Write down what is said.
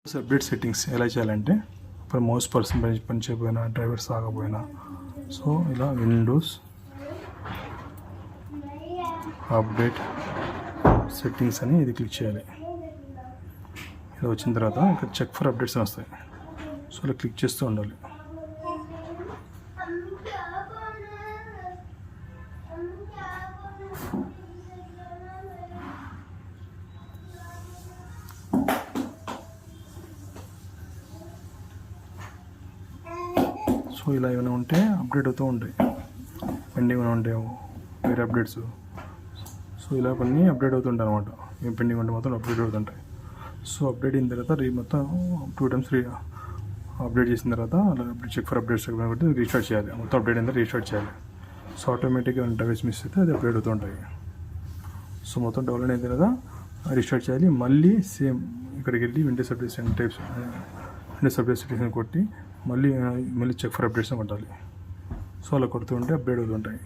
Update settings ఎలా చేయాలంటే ఇప్పుడు మౌస్ పర్సన్ పనిచేయకపోయినా డ్రైవర్స్ ఆగపోయినా సో ఇలా విండోస్ అప్డేట్ సెట్టింగ్స్ అని ఇది క్లిక్ చేయాలి. ఇది వచ్చిన తర్వాత ఇక్కడ చెక్ ఫర్ అప్డేట్స్ అని వస్తాయి. సో ఇలా క్లిక్ చేస్తూ ఉండాలి. సో ఇలా ఏమైనా ఉంటే అప్డేట్ అవుతూ ఉంటాయి, పెండింగ్ ఏమైనా ఉంటాయి వేరే అప్డేట్స్. సో ఇలా కొన్ని అప్డేట్ అవుతుంటాయి అనమాట. ఏం పెండింగ్ ఉంటే మొత్తం అప్డేట్ అవుతుంటాయి. సో అప్డేట్ అయిన తర్వాత మొత్తం 2 times అప్డేట్ చేసిన తర్వాత అలా చెక్ ఫర్ అప్డేట్స్ కాబట్టి రీస్టార్ట్ చేయాలి. మొత్తం అప్డేట్ అయిన రీస్టార్ట్ చేయాలి. సో ఆటోమేటిక్గా డివైస్ మిస్ అయితే అది అప్డేట్ అవుతూ ఉంటాయి. సో మొత్తం డౌన్లోడ్ అయిన తర్వాత రీస్టార్ట్ చేయాలి. మళ్ళీ సేమ్ ఇక్కడికి వెళ్ళి Windows updates types Windows update settings కొట్టి మళ్ళీ చెక్ ఫర్ అప్డేట్స్ కొట్టాలి. సో అలా కొడుతూ ఉంటే అప్డేట్ అవుతుంటాయి.